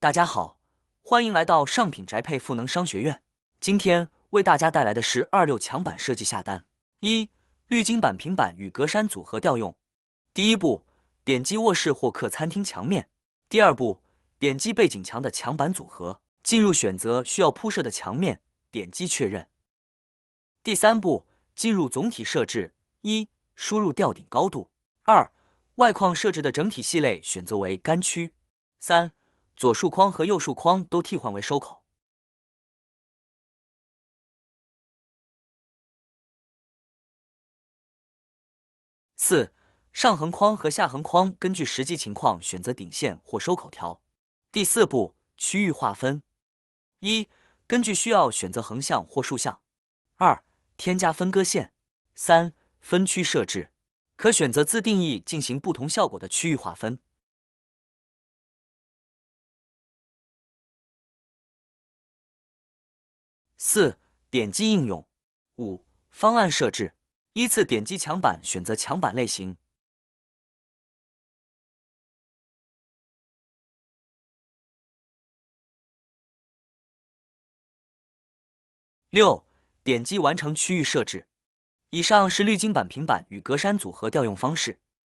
大家好，欢迎来到上品宅配赋能商学院。今天为大家带来的是26强版设计下单。滤金板平板与格栅组合调用。第一步，点击卧室或客餐厅墙面。第二步，点击背景墙的墙板组合，进入选择需要铺设的墙面，点击确认。第三步，进入总体设置。输入吊顶高度。外框设置的整体系类选择为干区。左束框和右束框都替换为收口。上横框和下横框根据实际情况选择顶线或收口条。第四步，区域划分。根据需要选择横向或竖向。添加分割线。分区设置，可选择自定义进行不同效果的区域划分。点击应用。方案设置，依次点击墙板，选择墙板类型。点击完成区域设置。以上是滤金板平板与格栅组合调用方式。